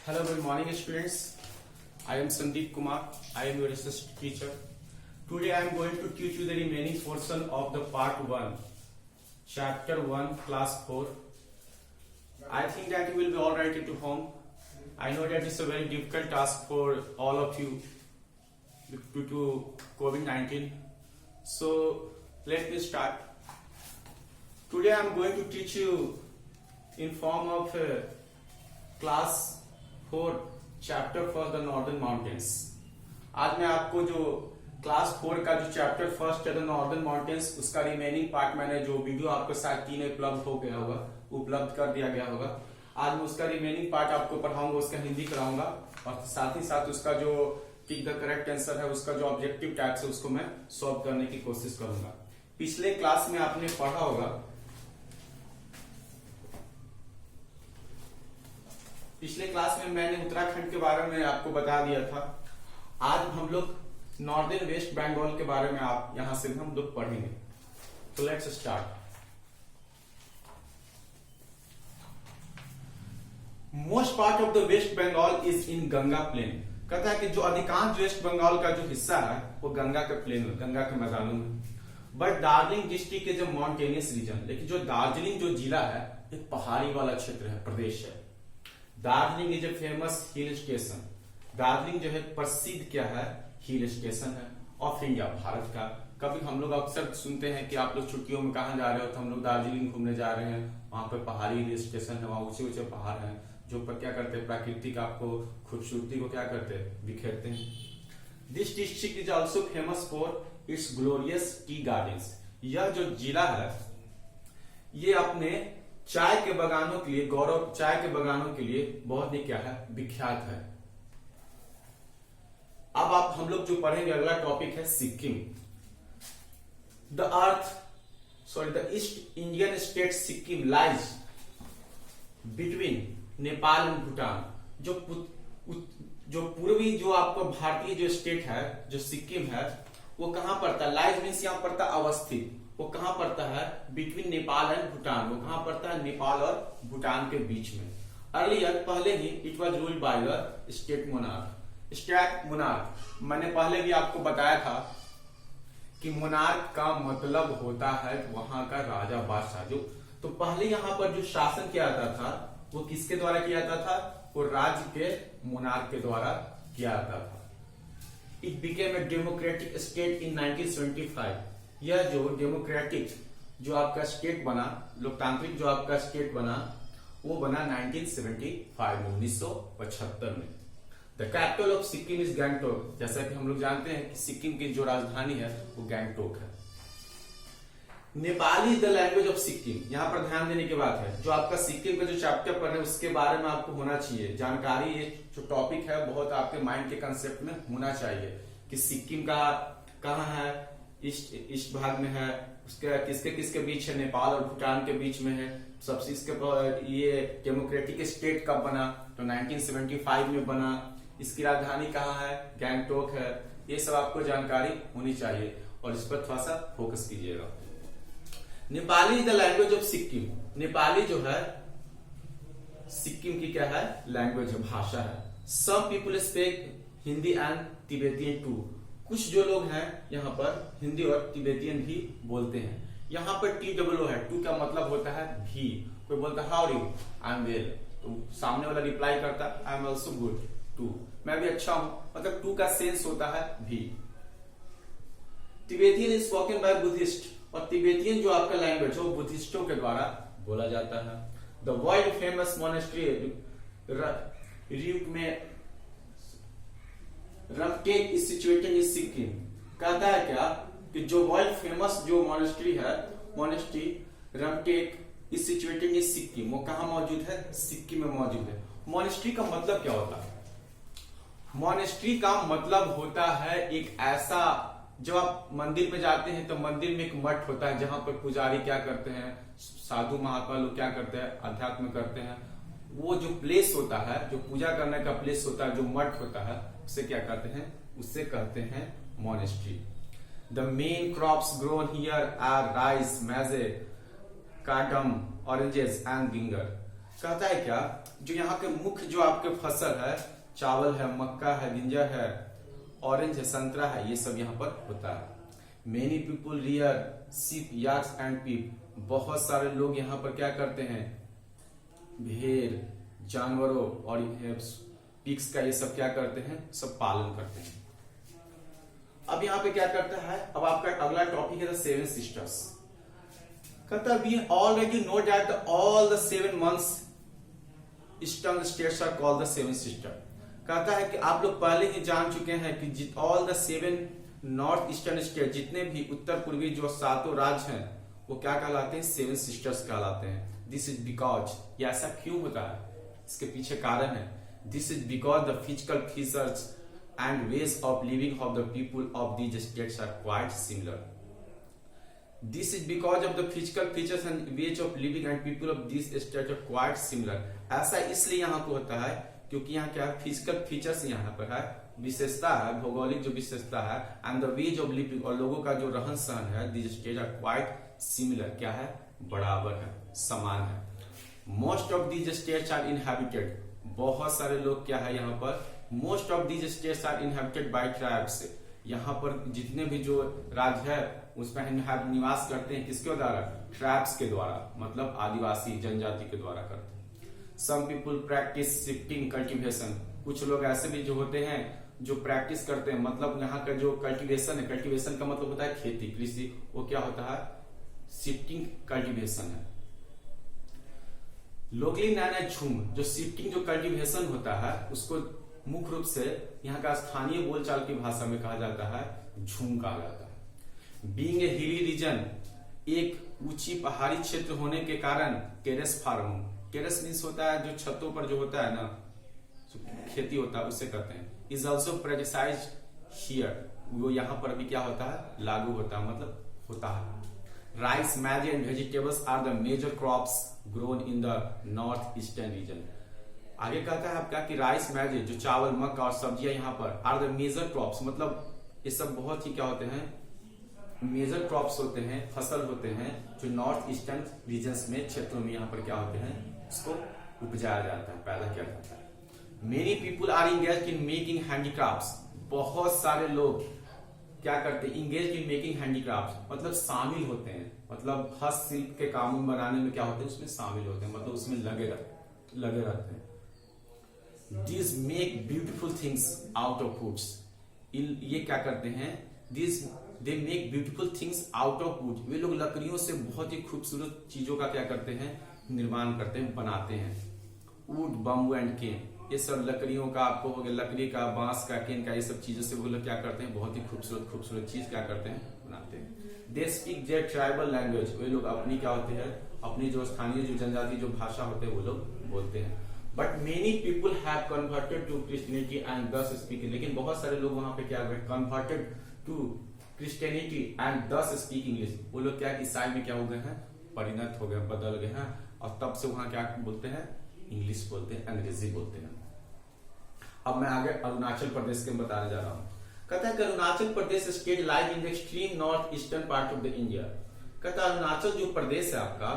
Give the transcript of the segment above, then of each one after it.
Hello, good morning students. I am Sandeep Kumar. I am your assistant teacher. Today I am going to teach you the remaining portion of the part 1, chapter 1, class 4. I think that you will be alright at home. I know that it's a very difficult task for all of you due to COVID-19. So let me start. Today I am going to teach you in form of class 4 chapter for the northern mountains. आज मैं आपको जो class 4 का जो chapter first है the northern mountains, उसका remaining part मैंने जो वीडियो आपको शायद 3 उपलब्ध हो गया होगा, उपलब्ध कर दिया गया होगा। आज मैं उसका रिमेनिंग पार्ट आपको पढ़ाऊंगा, उसका हिंदी कराऊंगा और साथ ही साथ उसका जो टिक द करेक्ट आंसर है, उसका जो ऑब्जेक्टिव टाइप्स है उसको मैं सॉल्व करने की कोशिश करूंगा। पिछले क्लास में आपने पढ़ा होगा, पिछले क्लास में मैंने उत्तराखंड के बारे में आपको बता दिया था। आज हम लोग नॉर्दर्न वेस्ट बंगाल के बारे में आप यहां से हम लोग पढ़ेंगे। तो let's start. Most part of the West Bengal is in Ganga plain. कहता है कि जो अधिकांश वेस्ट बंगाल का जो हिस्सा है वो गंगा के प्लेन में, गंगा के मैदानों में। But Darjeeling district is a mountainous region. लेकिन जो दार्जिलिंग जो जिला है एक पहाड़ी वाला क्षेत्र है, प्रदेश है। Darjeeling is a famous hill station. Darjeeling जो है प्रसिद्ध क्या है, हिल स्टेशन है ऑफ इंडिया, भारत का। कभी हम लोग अक्सर सुनते हैं कि आप लोग छुट्टियों में कहाँ जा रहे हो, तो हम लोग दार्जिलिंग घूमने जा रहे हैं। वहां पे पहाड़ी हिल स्टेशन है, वहां ऊंचे ऊंचे पहाड़ हैं जो पर क्या करते हैं, प्राकृतिक आपको खूबसूरती को क्या करते हैं, बिखेरते हैं। This district is also famous for its glorious tea gardens. यह जो जिला है ये अपने चाय के बगानों के लिए, गौरव चाय के बगानों के लिए बहुत ही क्या है, विख्यात है। अब आप हम लोग जो पढ़ेंगे अगला टॉपिक है Sikkim. The east Indian state Sikkim lies between Nepal and Bhutan. जो पूर्वी जो आपको भारतीय जो स्टेट है, जो सिक्किम है, वो कहां पड़ता है, लाइज मीन्स यहां पड़ता अवस्थित। वो कहां पड़ता है, बिटवीन नेपाल एंड भूटान। वो कहां पड़ता है, नेपाल और भूटान के बीच में। अर्लियर पहले ही it was ruled by the state monarch. State monarch मैंने पहले भी आपको बताया था कि मोनार्क का मतलब होता है वहां का राजा, बादशाह। जो तो पहले यहां पर जो शासन किया जाता था वो किसके द्वारा किया जाता था, वो राज्य के मोनार्क के द्वारा किया जाता था। It became a democratic state in 1975। यह जो डेमोक्रेटिक जो आपका स्टेट बना, लोकतांत्रिक जो आपका स्टेट बना, वो बना 1975 में, 1975 में। The capital of Sikkim is Gangtok. जैसा कि हम लोग जानते हैं कि सिक्किम की जो राजधानी है वो गैंगटोक है। Nepali is the language of Sikkim. यहां पर ध्यान देने की बात है, जो आपका सिक्किम का जो चैप्टर पढ़ रहे हैं उसके बारे में आपको होना चाहिए जानकारी। ये जो टॉपिक है बहुत आपके माइंड के कंसेप्ट में होना चाहिए कि सिक्किम का कहाँ है, ईस्ट भाग में है, उसके किसके किसके बीच है, नेपाल और भूटान के बीच में है। सबसे इसके ये डेमोक्रेटिक स्टेट कब बना, तो 1975 में बना। इसकी राजधानी कहाँ है, गैंगटोक है। ये सब आपको जानकारी होनी चाहिए और इस पर थोड़ा सा फोकस कीजिएगा। Nepali is the language of Sikkim. Nepali जो है सिक्किम की क्या है, लैंग्वेज है, भाषा है। Some people speak Hindi and Tibetan too. कुछ जो लोग हैं यहाँ पर हिंदी और तिब्बतियन भी बोलते हैं। यहाँ पर TOO है, टू का मतलब होता है भी। कोई बोलता है how are you, I am well, तो सामने वाला रिप्लाई करता है I am also good too, मैं भी अच्छा हूं, मतलब टू का सेंस होता है भी। Tibetan is spoken by Buddhist. और तिब्बतियन जो आपका लैंग्वेज है वो बुद्धिस्टों के द्वारा बोला जाता है। The world famous monastery Rumtek is situated in Sikkim. कहता है क्या कि जो वर्ल्ड फेमस जो मोनेस्ट्री है, monastery Rumtek is situated in Sikkim, वो कहां मौजूद है, सिक्किम में मौजूद है। मोनेस्ट्री का मतलब क्या होता है, मोनेस्ट्री का मतलब होता है एक ऐसा, जब आप मंदिर में जाते हैं तो मंदिर में एक मठ होता है जहां पर पुजारी क्या करते हैं, साधु महात्मा लोग क्या करते हैं, अध्यात्म करते हैं। वो जो प्लेस होता है, जो पूजा करने का प्लेस होता है, जो मठ होता है, उसे क्या कहते हैं, उससे कहते हैं monastery. The main crops grown here are rice, maize, cardamom, oranges and ginger। कहता है क्या, जो यहाँ के मुख्य जो आपके फसल है, चावल है, मक्का है, गिंजर है, ऑरेंज है, संतरा है, ये सब यहाँ पर होता है। Many people rear sheep, yaks and पीप, बहुत सारे लोग यहाँ पर क्या करते हैं, भेड़, जानवरों और पिग्स का ये सब क्या करते हैं, सब पालन करते हैं। अब यहाँ पे क्या करता है, अब आपका अगला टॉपिक है द सेवन सिस्टर्स। कहता है we already know that all the 7 months eastern states are called the seven sister. कहता है कि आप लोग पहले ही जान चुके हैं कि all the 7 north eastern state, जितने भी उत्तर पूर्वी जो 7 राज्य हैं, वो क्या कहलाते हैं, 7 सिस्टर्स कहलाते हैं। दिस इज बिकॉज, ये ऐसा क्यों होता है, इसके पीछे कारण है। This is because the physical features and ways of living of the people of these states are quite similar. This is because of the physical features and ways of living and people of these states are quite similar. ऐसा इसलिए यहाँ पे होता है क्योंकि यहाँ क्या है, फिजिकल फीचर्स यहाँ पर है, विशेषता है, भौगोलिक जो विशेषता है, and the ways of living, और लोगों का जो रहन सहन है, these states are quite similar, क्या है, बराबर है, समान है। Most of these states are inhabited, बहुत सारे लोग क्या है यहाँ पर, most of these states are inhabited by tribes, यहाँ पर जितने भी जो राज्य है उसमें निवास करते हैं, किसके द्वारा, ट्राइब्स के द्वारा, मतलब आदिवासी जनजाति के द्वारा करते हैं। सम पीपुल प्रैक्टिस शिफ्टिंग कल्टीवेशन, कुछ लोग ऐसे भी जो होते हैं जो प्रैक्टिस करते हैं, मतलब यहाँ का जो कल्टीवेशन है, कल्टीवेशन का मतलब होता है खेती, कृषि, वो क्या होता है, शिफ्टिंग कल्टीवेशन है। लोकली नाना झूम, जो शिफ्टिंग जो कल्टीवेशन होता है उसको मुख्य रूप से यहाँ का स्थानीय बोलचाल की भाषा में कहा जाता है झूम कहा जाता है। बीइंग ए हिली रीजन, एक ऊंची पहाड़ी क्षेत्र होने के कारण टेरेस फार्मिंग, टेरेस मीन्स होता है जो छतों पर जो होता है ना, खेती होता है, उससे करते हैं। इज ऑल्सो प्रेक्टिसाइज हियर, वो यहाँ पर भी क्या होता है, लागू होता है, मतलब होता है। Rice, maize and vegetables are the major crops grown in the north eastern region. आगे कहता है आपका कि राइस, मैज, जो चावल, मक्का और सब्जियां यहाँ पर आर द मेजर क्रॉप्स, मतलब ये सब बहुत ही क्या होते हैं, मेजर क्रॉप्स होते हैं, फसल होते हैं, जो नॉर्थ ईस्टर्न रीजन्स में, क्षेत्रों में यहाँ पर क्या होते हैं, उसको उपजाया जाता है, पैदा किया जाता है। Many people are engaged in making handicrafts, बहुत सारे लोग क्या करते हैं, इंगेज इन मेकिंग हैंडीक्राफ्ट, मतलब शामिल होते हैं, मतलब हस्तशिल्प के काम बनाने में क्या होते हैं, उसमें शामिल होते हैं, मतलब उसमें लगे रहते हैं। These make beautiful things out of woods. ये क्या करते हैं, they make beautiful things out of wood. वे लोग लकड़ियों से बहुत ही खूबसूरत चीजों का क्या करते हैं, निर्माण करते हैं, बनाते हैं। वुड, बम्बू एंड केन, ये सब लकड़ियों का आपको हो गया, लकड़ी का, बांस का, केन का, ये सब चीजों से वो लोग क्या करते हैं, बहुत ही खूबसूरत चीज क्या करते हैं, बनाते हैं। They speak their tribal language. वे लोग अपनी क्या होते हैं, अपनी जो स्थानीय जो जनजाति जो भाषा होते हैं वो लोग बोलते हैं। But many people have converted to Christianity and thus speak, लेकिन बहुत सारे लोग वहां पे क्या हुए, converted to Christianity and thus speak English, वो लोग क्या ईसाई में क्या हो गए हैं, परिणत हो गए, बदल गए हैं, और तब से वहां क्या बोलते हैं, इंग्लिश बोलते हैं, अंग्रेजी बोलते हैं। अब मैं आगे अरुणाचल प्रदेश के बताने जा रहा हूँ। कहता है कि Arunachal Pradesh state lies in the extreme north eastern part of the India. कहता है अरुणाचल जो प्रदेश है आपका,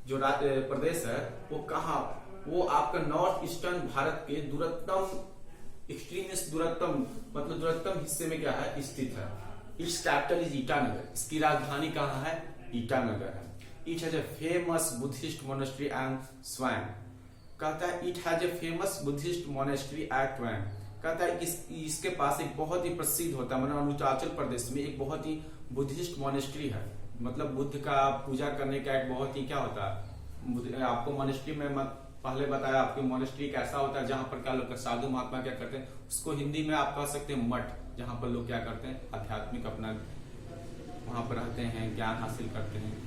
जो प्रदेश है, वो कहाँ, वो आपका नॉर्थ ईस्टर्न भारत के दूरतम मतलब दूरतम हिस्से में क्या है, स्थित है। इट्स कैपिटल इज ईटानगर, इसकी राजधानी कहाँ है, ईटानगर है। It has a famous Buddhist monastery and स्वान। कहता है it has a famous Buddhist monastery at स्वान। कहता है इसके पास एक बहुत ही प्रसिद्ध होता है, मतलब अरुणाचल प्रदेश में एक बहुत ही बुद्धिस्ट मोनेस्ट्री है, मतलब बुद्ध का पूजा करने का एक बहुत ही क्या होता है, आपको मोनेस्ट्री में पहले बताया आपके मोनेस्ट्री कैसा होता है, जहां पर क्या लोग साधु महात्मा क्या करते हैं, उसको हिंदी में आप कह सकते हैं मठ, जहां पर लोग क्या करते हैं, आध्यात्मिक अपना वहां पर रहते हैं, ज्ञान हासिल करते हैं।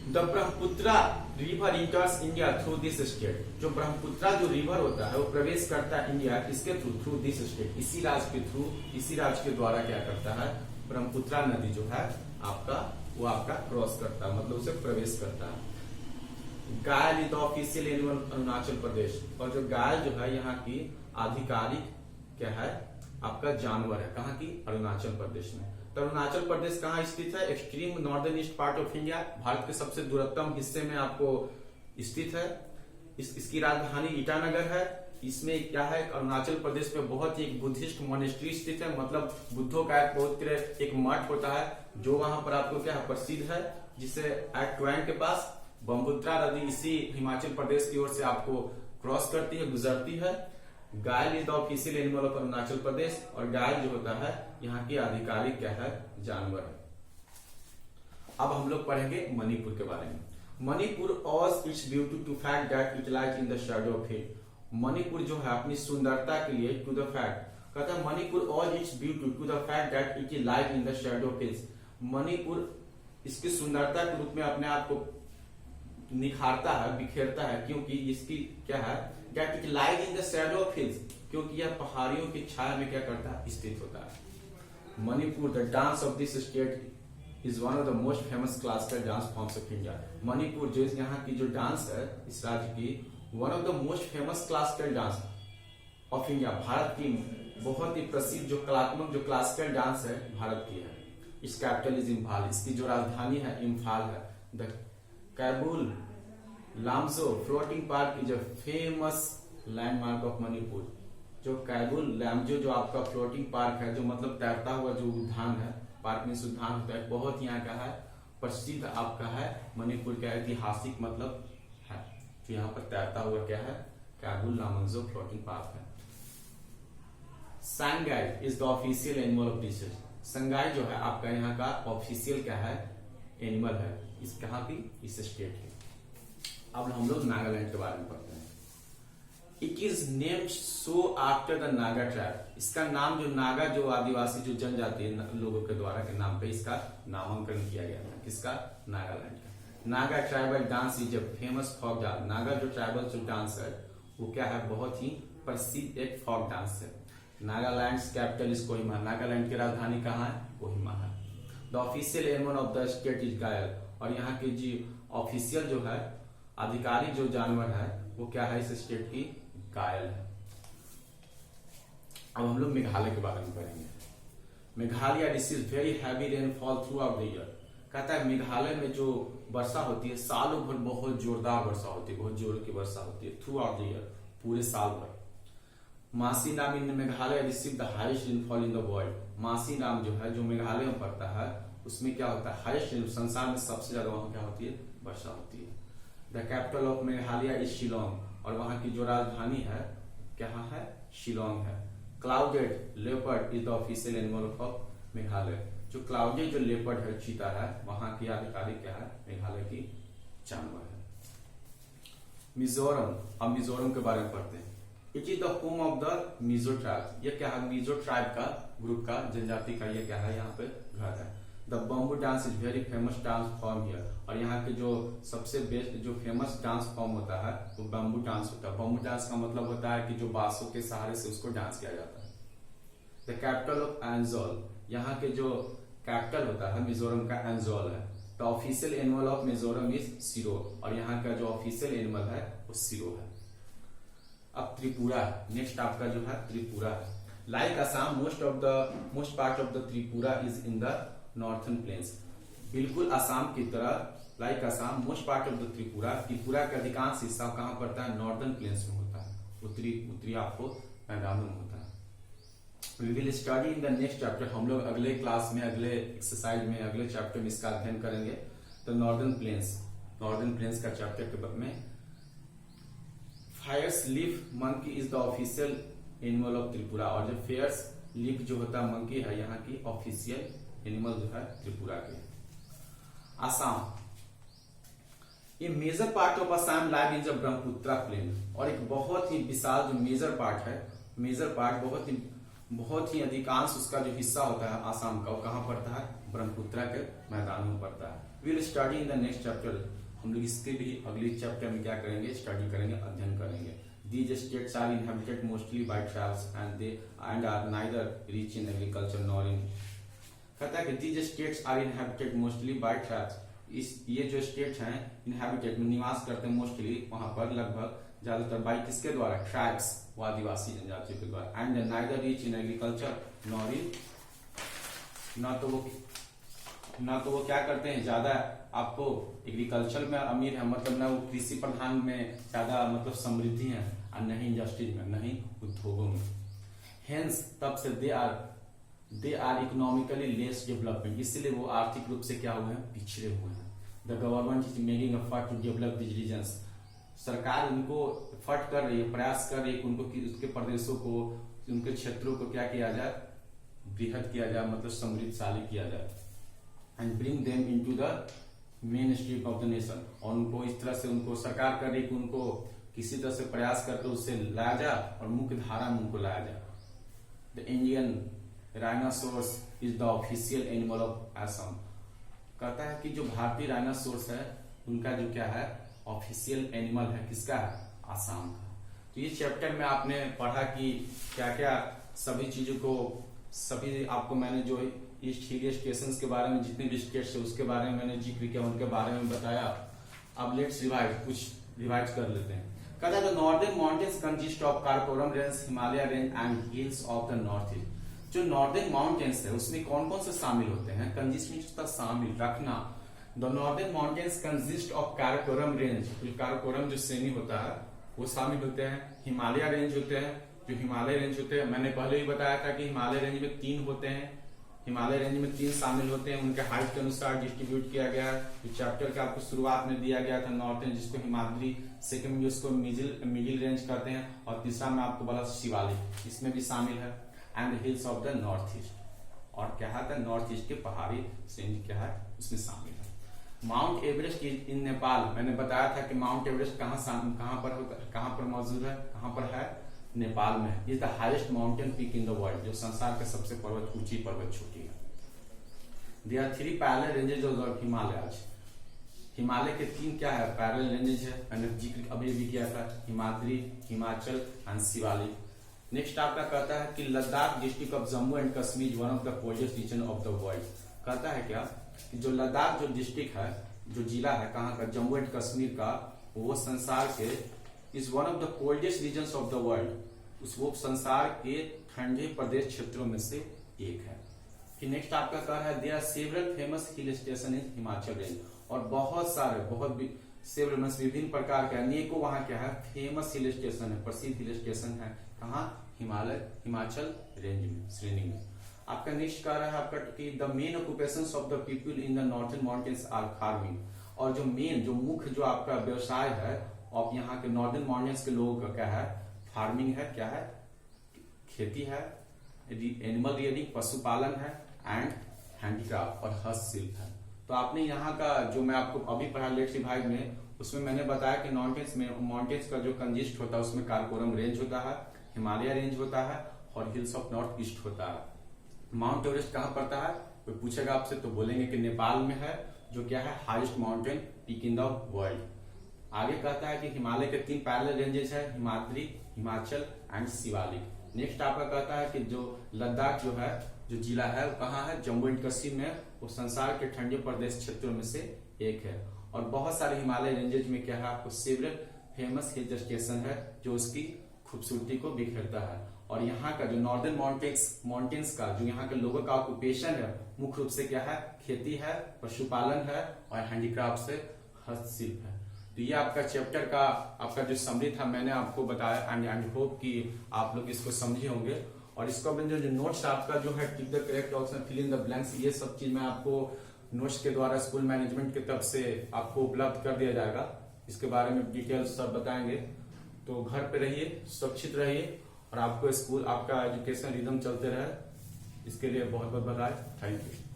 The Brahmaputra river इंटर्स India through this state. जो ब्रह्मपुत्रा जो रिवर होता है वो प्रवेश करता है इंडिया किसके थ्रू दिस स्टेट, इसी राज्य के थ्रू, इसी राज्य के द्वारा क्या करता है, ब्रह्मपुत्रा नदी जो है आपका, वो आपका क्रॉस करता है, मतलब उसे प्रवेश करता है। गाय is the official animal Arunachal Pradesh, और जो गाय जो है यहाँ की आधिकारिक क्या है, आपका जानवर है, कहाँ की, अरुणाचल प्रदेश में। तो अरुणाचल प्रदेश कहाँ स्थित है? Extreme northern east part of India, Bharat के सबसे दूरतम हिस्से में आपको स्थित है। इसकी राजधानी ईटानगर है। इसमें क्या है, अरुणाचल प्रदेश में बहुत ही एक बुद्धिस्ट मोनेस्ट्री स्थित है, मतलब बुद्धों का एक पवित्र एक मठ होता है जो वहां पर आपको क्या है प्रसिद्ध है, जिसे एट ट्वेंट के पास ब्रह्मपुत्रा नदी इसी हिमाचल प्रदेश की ओर से आपको क्रॉस करती है, गुजरती है। गाय is the official animal of Arunachal Pradesh, और गाय जो होता है यहाँ की आधिकारिक क्या है, जानवर है। अब हम लोग पढ़ेंगे मणिपुर के बारे में। Manipur owes its beauty to fact that it lies in the shadow of hill। Manipur जो है अपनी सुंदरता के लिए टू द फैक्ट, कहता है Manipur owes its beauty to the fact that it lies in the shadow of hills। Manipur इसकी सुंदरता के रूप में अपने आप को निखारता है, बिखेरता है, क्योंकि इसकी क्या है, that it lies in the shadow of hills, क्योंकि यह पहाड़ियों की छाया में क्या करता है, स्थित होता है। Manipur the dance of this state is one of the most famous classical dance forms of India। Manipur जो यहाँ की जो डांस है इस राज्य की, one of the most famous classical dance of India, Bharat की बहुत ही प्रसिद्ध जो कलात्मक जो क्लासिकल डांस है भारत की है। इस कैपिटल इज इम्फाल, इसकी जो राजधानी है इम्फाल है। The Keibul Lamjao floating park is a famous landmark of Manipur. जो कैबुल लामजो जो आपका फ्लोटिंग पार्क है, जो मतलब तैरता हुआ जो उद्यान है, पार्क में उद्यान होता है, बहुत यहाँ का है प्रसिद्ध आपका है मणिपुर का ऐतिहासिक मतलब है, जो यहाँ पर तैरता हुआ क्या है, कैबुल लामजो फ्लोटिंग पार्क है। Sangai is the official animal of this. Sangai जो है आपका यहाँ का ऑफिशियल क्या है, एनिमल है, इस कहाँ की, इस स्टेट की। अब हम लोग नागालैंड के बारे में पढ़ते हैं। It is named so after the Naga tribe. इसका नाम जो नागा जो आदिवासी जो जनजाति लोगों के द्वारा के नाम पे इसका नामांकन किया गया था। किसका? नागालैंड का। Naga tribal dance is a famous folk dance. Naga जो ट्राइबल जो डांस है वो क्या है, बहुत ही प्रसिद्ध एक फोक डांस है। Nagaland capital is Kohima. नागालैंड की राजधानी कहाँ है? कोहिमा है। The official animal of the state is gayal. और यहाँ की जी ऑफिशियल जो है आधिकारिक जो जानवर है वो क्या है, इस स्टेट की गायल है। अब हम लोग मेघालय के बारे में पढ़ेंगे। Meghalaya receives very heavy rainfall through out the year. कहता है मेघालय में जो वर्षा होती है सालों भर बहुत जोरदार वर्षा होती है, बहुत जोर की वर्षा होती है थ्रू आउट द ईयर, पूरे साल भर। Mawsynram in Meghalaya receive the highest rainfall in the world. Mawsynram जो है जो मेघालय में पड़ता है उसमें क्या होता है, हाईएस्ट संसार में सबसे ज्यादा वहां क्या होती है, वर्षा होती है। The capital of Meghalaya is Shillong. और वहां की जो राजधानी है क्या है, शिलोंग है। Clouded leopard is the official animal of Meghalaya. जो क्लाउडेड जो लेपर्ड है, चीता है, वहां की आधिकारिक क्या है, मेघालय की जानवर है। मिजोरम। अब मिजोरम के बारे में पढ़ते हैं। It is the home of the Mizo tribe. ये क्या है, मिजो ट्राइब का ग्रुप का जनजाति का ये क्या है, यहाँ पे घर है। The bamboo dance is very famous dance form here. और यहाँ के जो सबसे बेस्ट जो फेमस डांस फॉर्म होता है वो बम्बू डांस होता है। बम्बू डांस का मतलब होता है कि जो बांसों के सहारे से उसको डांस किया जाता है। The capital of Aizawl. यहाँ के जो कैपिटल होता है मिजोरम का एंजोल है। The official animal of Mizoram is serow. और यहाँ का जो ऑफिशियल एनिमल है वो सिरो है। अब त्रिपुरा, नेक्स्ट आपका जो है त्रिपुरा है। Like Assam most part of the Tripura is in the northern plains. बिल्कुल असम की तरह like Assam most part of the Tripura, Tripura का अधिकांश हिस्सा कहाँ पड़ता है, नॉर्दर्न प्लेन्स में होता है, उत्तरी आपको मैदानों में होता है। We will study in the next chapter. हम लोग अगले क्लास में, अगले एक्सरसाइज में, अगले चैप्टर में इसका अध्ययन करेंगे। तो नॉर्दर्न प्लेन्स का चैप्टर के बाद में Phayre's leaf monkey is the official animal of Tripura. और जो फेयर्स लीफ जो होता है मंकी है यहाँ की ऑफिशियल एनिमल जो है त्रिपुरा के। आसाम। ये major part of Assam live in the Brahmaputra plain. और एक बहुत ही विशाल जो मेजर पार्ट है, मेजर पार्ट बहुत ही अधिकांश उसका जो हिस्सा होता है आसाम का, वो कहाँ पड़ता है, ब्रह्मपुत्रा के मैदानों में पड़ता है। Will study in the next chapter. हम लोग इसके भी अगले चैप्टर में क्या करेंगे, स्टडी करेंगे, अध्ययन करेंगे। These states are inhabited mostly by tribes and are neither rich in agriculture nor in। कहता है कि these states are inhabited mostly by tribes। ये जो स्टेट्स हैं इनहेबिटेड में निवास करते हैं मोस्टली, वहां पर लगभग ज्यादातर बाई किसके द्वारा, ट्राइब्स, वो आदिवासी जनजातियों के द्वारा। And neither rich in agriculture nor इन ना तो वो क्या करते हैं, ज्यादा आपको एग्रीकल्चर में अमीर है, मतलब ना वो कृषि प्रधान में ज्यादा मतलब समृद्धि है, और नहीं इंडस्ट्रीज में, नहीं उद्योगों में। हेंस तब से they are economically less development, इसलिए वो आर्थिक रूप से क्या हुए हैं, पिछड़े हुए हैं। The government is making effort to develop this regions, सरकार उनको एफर्ट कर रही है, प्रयास कर रही है कि उनको उसके प्रदेशों को, उनके क्षेत्रों को क्या किया जाए, बृहद किया जाए, मतलब समृद्धशाली किया जाए। And bring them into the main stream of the nation, और उनको इस तरह से उनको सरकार कर रही है कि उनको किसी तरह से प्रयास करके उससे लाया जाए और मुख्य धारा में उनको लाया जाए। The Indian rhinoceros is the official animal of Assam, कहता है कि जो भारतीय राइनासोर्स है उनका जो क्या है, ऑफिशियल एनिमल है, किसका है, आसाम का। तो ये चैप्टर में आपने पढ़ा कि क्या क्या सभी चीजों को, सभी आपको मैंने जो ईस्ट हिल स्टेशन के बारे में, जितने भी स्टेट्स है उसके बारे में मैंने जिक्र किया, उनके बारे में बताया। अब लेट्स रिवाइज, कुछ रिवाइज कर लेते हैं। कहता है the northern mountains consist of Karakoram range, Himalaya range and hills of the north east. जो नॉर्दर्न माउंटेन्स है उसमें कौन कौन से शामिल होते हैं, कंसिस्ट में शामिल रखना। The northern mountains consist of Karakoram range, Karakoram जो श्रेणी होता है वो शामिल होते हैं। हिमालय रेंज होते हैं, जो हिमालय रेंज होते हैं, मैंने पहले ही बताया था कि हिमालय रेंज में 3 होते हैं, हिमालय रेंज में 3 शामिल होते हैं, उनके हाइट के अनुसार डिस्ट्रीब्यूट किया गया है। जो चैप्टर के आपको शुरुआत में दिया गया था, नॉर्थर्न जिसको हिमाद्री, सेकंड में उसको मिडिल रेंज कहते हैं, और तीसरा में आपको बोला शिवालिक, इसमें भी शामिल है। And hills of the north east, और क्या है, नॉर्थ ईस्ट के पहाड़ी श्रेणी क्या है, उसमें शामिल है। माउंट एवरेस्ट इन नेपाल, मैंने बताया था कि माउंट एवरेस्ट कहाँ पर मौजूद है, कहाँ पर है, नेपाल में। Is the highest mountain peak in the world, जो संसार के सबसे ऊंची पर्वत चोटी है। There are 3 parallel ranges of Himalayas, Himalaya के 3 क्या है, पैरेलल रेंजेस है, मैंने जिक्र अभी भी किया था, हिमाद्री, हिमाचल एंड शिवालिक। नेक्स्ट आपका कहता है कि Ladakh district of Jammu and Kashmir one of the coldest region of the world. कहता है क्या कि जो लद्दाख जो डिस्ट्रिक्ट है, जो जिला है, कहाँ का, जम्मू एंड कश्मीर का, वो संसार के is one of the coldest region of the world, वो संसार के ठंडे प्रदेश क्षेत्रों में से एक है। कि नेक्स्ट आपका कह रहा है there are several famous hill station in Himachal range, और बहुत सारे सेवरल विभिन्न प्रकार के अनेकों वहां क्या है, फेमस हिल स्टेशन है, प्रसिद्ध हिल स्टेशन है, कहाँ, हिमाचल रेंज में, श्रेणी में। आपका नेक्स्ट कह रहा है आपका कि the main occupations of the people in the northern mountains are farming, और जो मेन, जो मुख्य जो आपका व्यवसाय है और यहाँ के नॉर्दर्न माउंटेन्स के लोगों का क्या है, फार्मिंग है, क्या है, खेती है, एनिमल रियरिंग, पशुपालन है, एंड हैंडीक्राफ्ट और हस्तशिल्प है। तो आपने यहाँ का जो मैं आपको अभी पढ़ा लेट्स रिवाइज में, उसमें मैंने बताया कि माउंटेन्स का जो कंसिस्ट होता है उसमें काराकोरम रेंज होता है, हिमालय रेंज होता है, और हिल्स ऑफ नॉर्थ ईस्ट होता है। माउंट एवरेस्ट कहाँ पड़ता है, कोई पूछेगा आपसे तो बोलेंगे कि नेपाल में है, जो क्या है, highest mountain peak in the world. आगे कहता है कि हिमालय के 3 पैरेलल रेंजेस है, हिमाद्री, हिमाचल एंड शिवालिक। नेक्स्ट आपका कहता है कि जो लद्दाख जो है, जो जिला है, वो कहाँ है, जम्मू एंड कश्मीर में, वो संसार के ठंडे प्रदेश क्षेत्रों में से एक है। और बहुत सारे हिमालय रेंजेज में क्या है, आपको सेवरल फेमस हिल स्टेशन है, जो उसकी खूबसूरती को बिखेरता है। और यहाँ का जो नॉर्दर्न माउंटेन्स का जो यहाँ के लोगों का ऑक्यूपेशन है, मुख्य रूप से क्या है, खेती है, पशुपालन है, और हैंडीक्राफ्ट से हस्तशिल्प है। तो ये आपका चैप्टर का आपका जो समरी था मैंने आपको बताया, एंड होप कि आप लोग इसको समझे होंगे। और इसको जो नोट्स आपका जो है, tick the correct option, fill in the blanks, ये सब चीज मैं आपको नोट्स के द्वारा स्कूल मैनेजमेंट की तरफ से आपको उपलब्ध कर दिया जाएगा। इसके बारे में डिटेल्स सब बताएंगे। तो घर पे रहिए, सुरक्षित रहिए, और आपको स्कूल, आपका एजुकेशन रिदम चलते रहे, इसके लिए बहुत बहुत बधाई। Thank you.